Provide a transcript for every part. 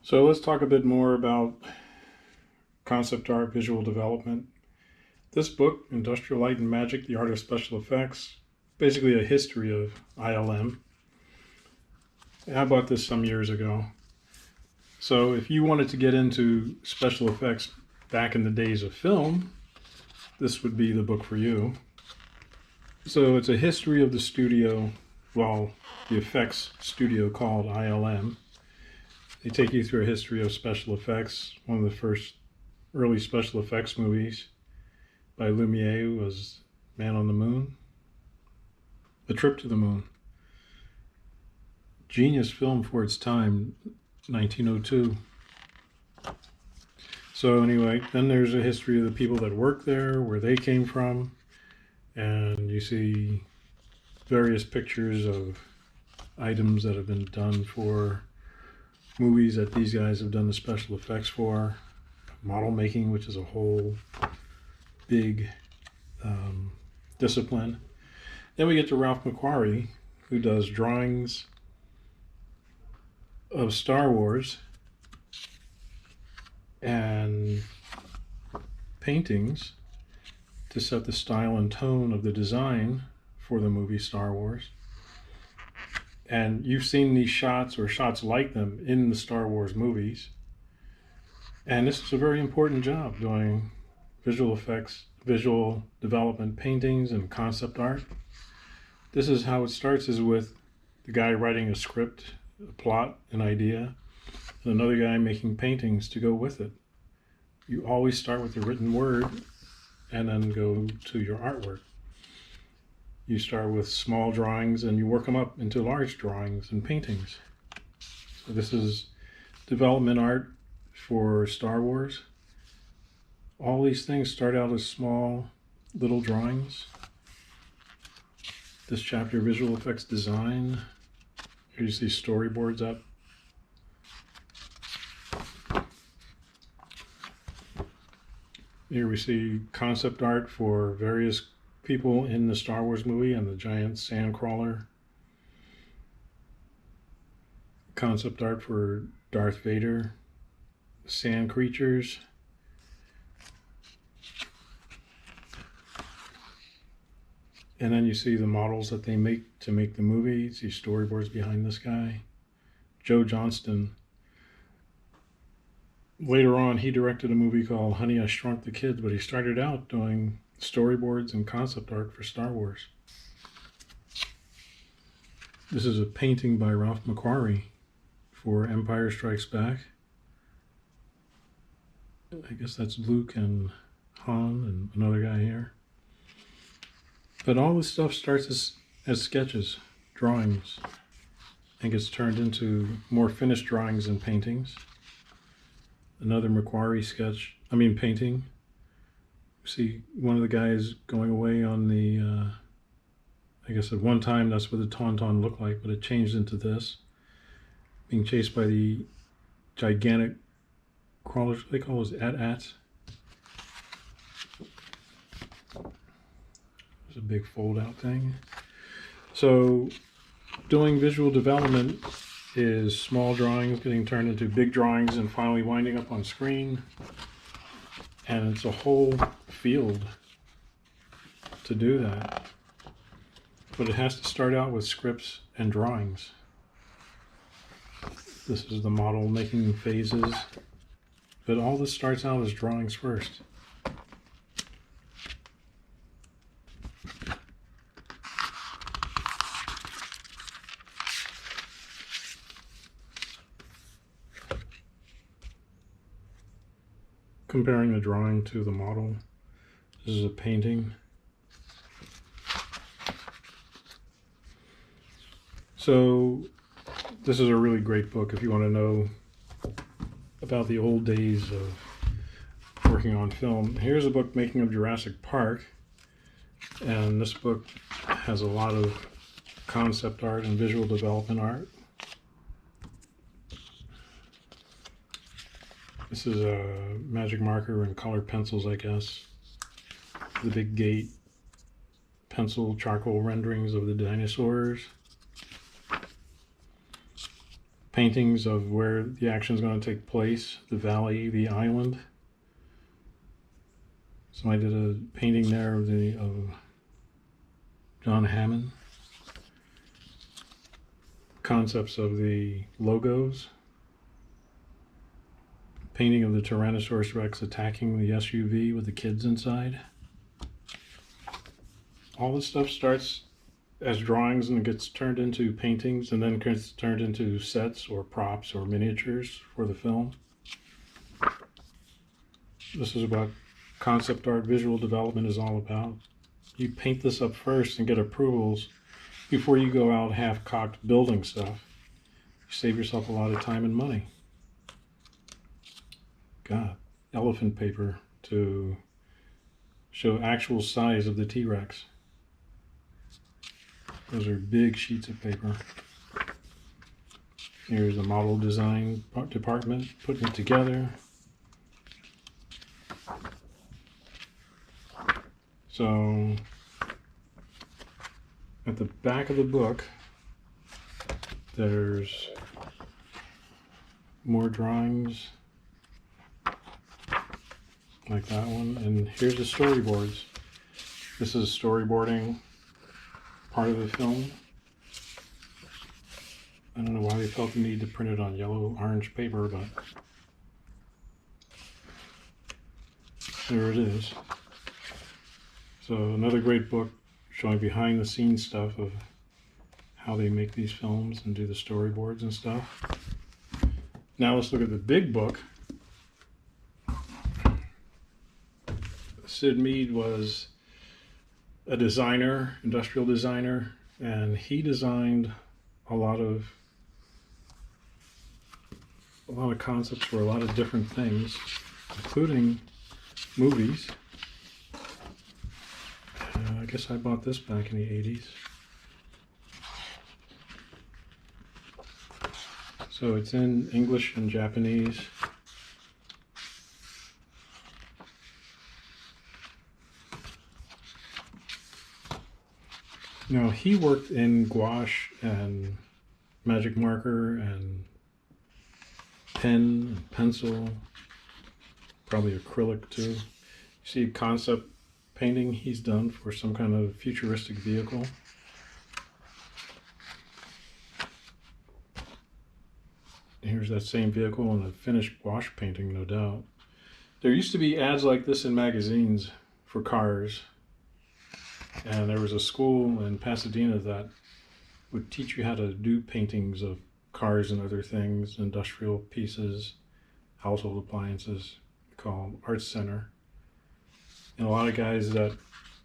So let's talk a bit more about concept art, visual development. This book, Industrial Light and Magic, The Art of Special Effects, basically a history of ILM. I bought this some years ago. So if you wanted to get into special effects back in the days of film, this would be the book for you. So it's a history of the studio, well, the effects studio called ILM. They take you through a history of special effects. One of the first early special effects movies by Lumiere was Man on the Moon, A Trip to the Moon. Genius film for its time, 1902. So anyway, then there's a history of the people that work there, where they came from, and you see various pictures of items that have been done for movies that these guys have done the special effects for. Model making, which is a whole big discipline. Then we get to Ralph McQuarrie, who does drawings of Star Wars and paintings to set the style and tone of the design for the movie Star Wars. And you've seen these shots or shots like them in the Star Wars movies. And this is a very important job, doing visual effects, visual development, paintings, and concept art. This is how it starts, is with the guy writing a script, a plot, an idea, and another guy making paintings to go with it. You always start with the written word and then go to your artwork. You start with small drawings and you work them up into large drawings and paintings. So this is development art for Star Wars. All these things start out as small little drawings. This chapter, visual effects design. Here you see storyboards up. Here we see concept art for various people in the Star Wars movie and the giant sand crawler. Concept art for Darth Vader, sand creatures. And then you see the models that they make to make the movie. You see storyboards behind this guy. Joe Johnston. Later on, he directed a movie called Honey, I Shrunk the Kids, but he started out doing storyboards and concept art for Star Wars. This is a painting by Ralph McQuarrie for Empire Strikes Back. I guess that's Luke and Han and another guy here. But all this stuff starts as sketches, drawings, and gets turned into more finished drawings and paintings. Another McQuarrie painting. See one of the guys going away on the, I guess at one time that's what the Tauntaun looked like, but it changed into this. Being chased by the gigantic crawlers, what they call those at-ats. There's a big fold-out thing. So doing visual development is small drawings getting turned into big drawings and finally winding up on screen. And it's a whole field to do that. But it has to start out with scripts and drawings. This is the model making phases. But all this starts out as drawings first. Comparing the drawing to the model, this is a painting. So this is a really great book if you want to know about the old days of working on film. Here's a book, Making of Jurassic Park, and this book has a lot of concept art and visual development art. This is a magic marker and colored pencils, I guess. The big gate, pencil, charcoal renderings of the dinosaurs. paintings of where the action is going to take place, the valley, the island. So I did a painting there of John Hammond. Concepts of the logos. Painting of the Tyrannosaurus Rex attacking the SUV with the kids inside. All this stuff starts as drawings and gets turned into paintings and then gets turned into sets or props or miniatures for the film. This is what concept art, visual development is all about. You paint this up first and get approvals before you go out half-cocked building stuff. You save yourself a lot of time and money. God, elephant paper to show actual size of the T-Rex. Those are big sheets of paper. Here's the model design department putting it together. So at the back of the book, there's more drawings like that one. And here's the storyboards. This is storyboarding part of the film. I don't know why they felt the need to print it on yellow-orange paper, but there it is. So another great book showing behind-the-scenes stuff of how they make these films and do the storyboards and stuff. Now let's look at the big book. Sid Mead was a designer, industrial designer, and he designed a lot of concepts for a lot of different things, including movies. I guess I bought this back in the 80s. So it's in English and Japanese. Now, he worked in gouache and magic marker and pen and pencil, probably acrylic too. You see concept painting he's done for some kind of futuristic vehicle. Here's that same vehicle in a finished gouache painting, no doubt. There used to be ads like this in magazines for cars. And there was a school in Pasadena that would teach you how to do paintings of cars and other things, industrial pieces, household appliances, called Art Center. And a lot of guys that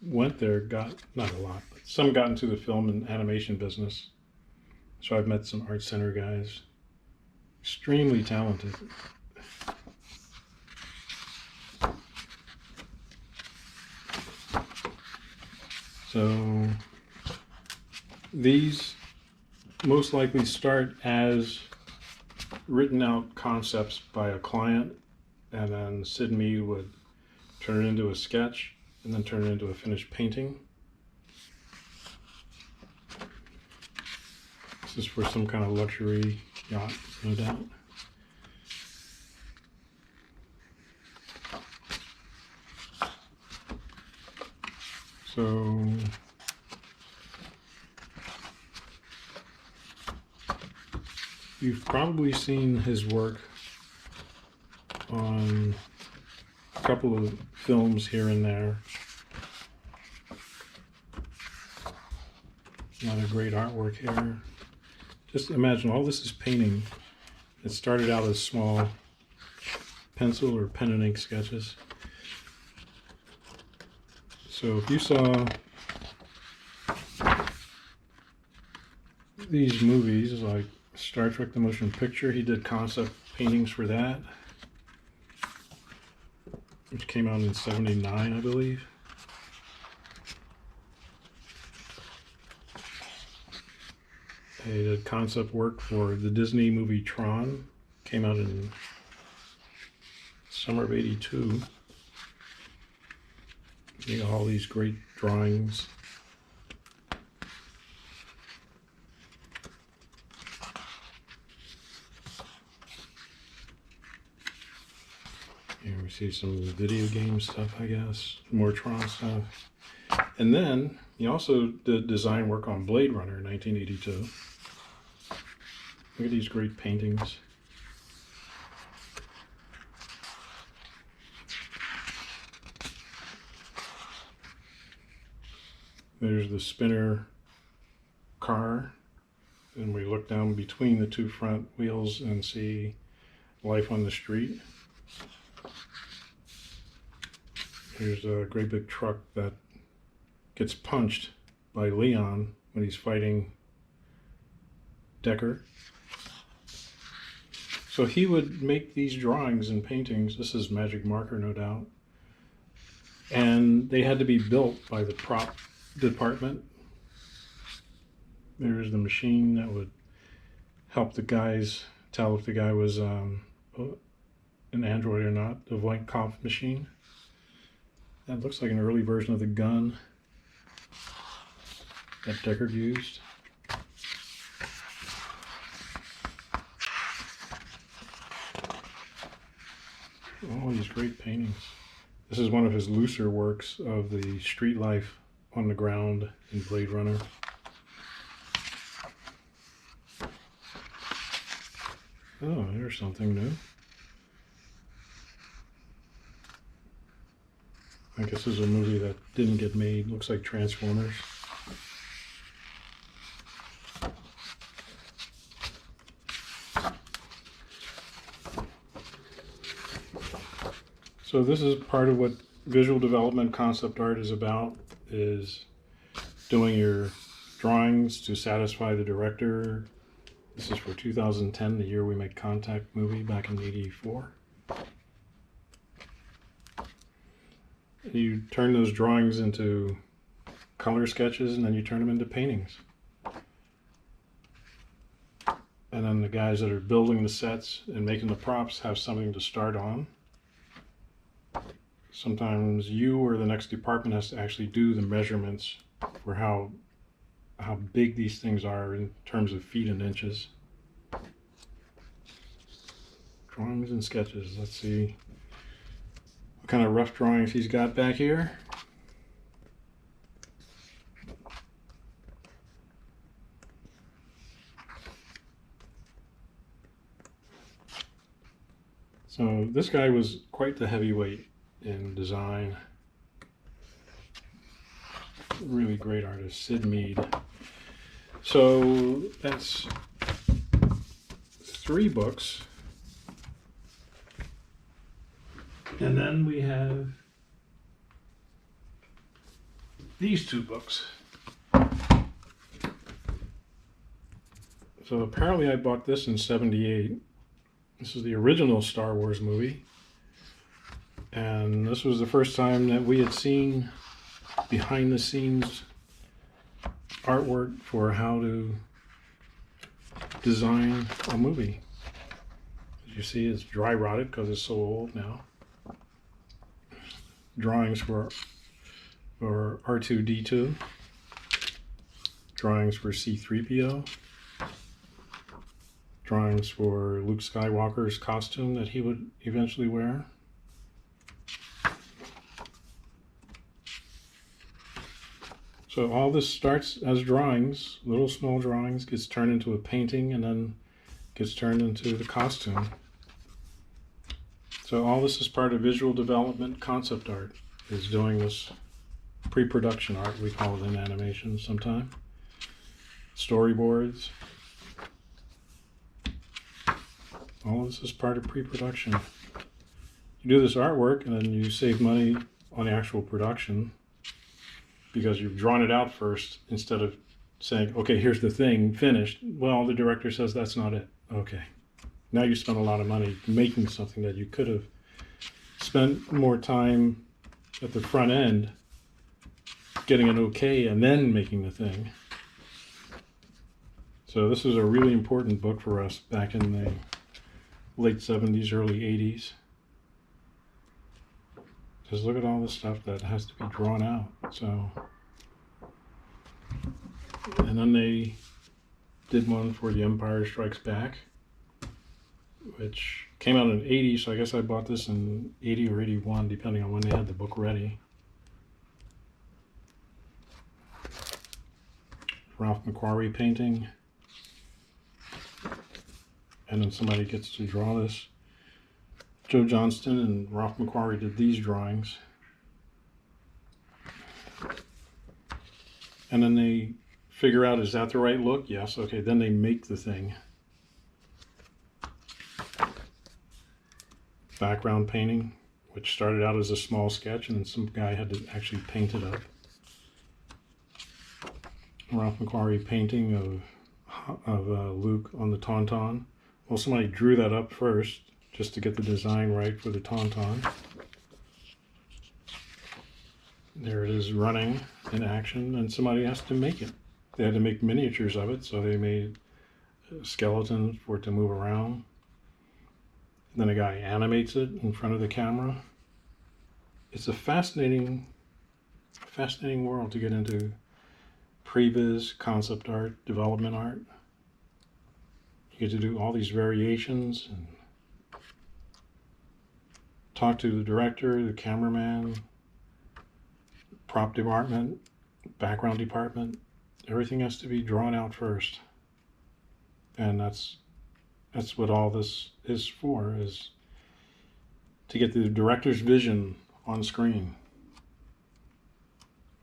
went there got, not a lot, but some got into the film and animation business. So I've met some Art Center guys, extremely talented. So these most likely start as written out concepts by a client, and then Sid Mead would turn it into a sketch and then turn it into a finished painting. This is for some kind of luxury yacht, no doubt. So you've probably seen his work on a couple of films here and there. A lot of great artwork here. Just imagine all this is painting. It started out as small pencil or pen and ink sketches. So if you saw these movies like Star Trek the Motion Picture, he did concept paintings for that, which came out in '79, I believe. He did concept work for the Disney movie Tron, came out in summer of '82. You got all these great drawings. Here we see some video game stuff, I guess. More Tron stuff. And then he also did design work on Blade Runner in 1982. Look at these great paintings. There's the spinner car, and we look down between the two front wheels and see life on the street. Here's a great big truck that gets punched by Leon when he's fighting Decker. So he would make these drawings and paintings. This is magic marker, no doubt. And they had to be built by the prop department. There's the machine that would help the guys tell if the guy was an android or not, the Voight-Kampff machine. That looks like an early version of the gun that Deckard used. All these great paintings. This is one of his looser works of the street life on the ground in Blade Runner. Oh, there's something new. I guess this is a movie that didn't get made. Looks like Transformers. So this is part of what visual development concept art is about, is doing your drawings to satisfy the director. This is for 2010, the year we made Contact movie back in '84. You turn those drawings into color sketches and then you turn them into paintings. And then the guys that are building the sets and making the props have something to start on. Sometimes you or the next department has to actually do the measurements for how big these things are in terms of feet and inches. Drawings and sketches. Let's see what kind of rough drawings he's got back here. So this guy was quite the heavyweight in design. Really great artist, Sid Mead. So that's 3 books. And then we have these 2 books. So apparently I bought this in '78. This is the original Star Wars movie. And this was the first time that we had seen behind the scenes artwork for how to design a movie. As you see, it's dry rotted because it's so old now. Drawings for R2-D2. Drawings for C-3PO. Drawings for Luke Skywalker's costume that he would eventually wear. So all this starts as drawings, little small drawings, gets turned into a painting, and then gets turned into the costume. So all this is part of visual development concept art, is doing this pre-production art, we call it in animation sometime. Storyboards. All this is part of pre-production. You do this artwork and then you save money on the actual production because you've drawn it out first instead of saying, okay, here's the thing, finished. Well, the director says that's not it. Okay. Now you spent a lot of money making something that you could have spent more time at the front end getting an okay and then making the thing. So this was a really important book for us back in the late 70s, early 80s. Just look at all the stuff that has to be drawn out. So, and then they did one for The Empire Strikes Back, which Came out in 80, so I guess I bought this in 80 or 81, depending on when they had the book ready. Ralph McQuarrie painting. And then somebody gets to draw this. Joe Johnston and Ralph McQuarrie did these drawings. And then they figure out, is that the right look? Yes, okay, then they make the thing. Background painting, which started out as a small sketch and then some guy had to actually paint it up. Ralph McQuarrie painting of Luke on the Tauntaun. Well, somebody drew that up first just to get the design right for the Tauntaun. There it is running in action, and somebody has to make it. They had to make miniatures of it, so they made skeletons for it to move around. And then a guy animates it in front of the camera. It's a fascinating world to get into. Previs, concept art, development art. You get to do all these variations and talk to the director, the cameraman, prop department, background department. Everything has to be drawn out first. And that's what all this is for, is to get the director's vision on screen.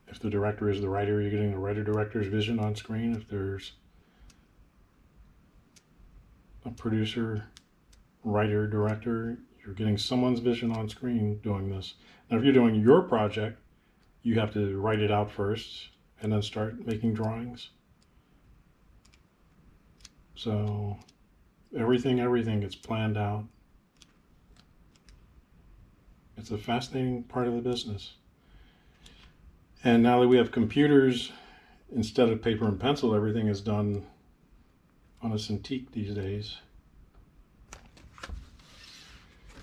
If the director is the writer, you're getting the writer-director's vision on screen. If there's a producer, writer, director, you're getting someone's vision on screen doing this. Now, if you're doing your project, you have to write it out first and then start making drawings. So everything gets planned out. It's a fascinating part of the business. And now that we have computers, instead of paper and pencil, everything is done on a Cintiq these days.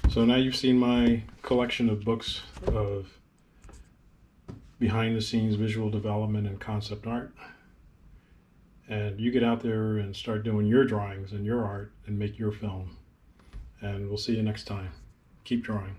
So now you've seen my collection of books of behind the scenes visual development and concept art. And you get out there and start doing your drawings and your art and make your film. And we'll see you next time. Keep drawing.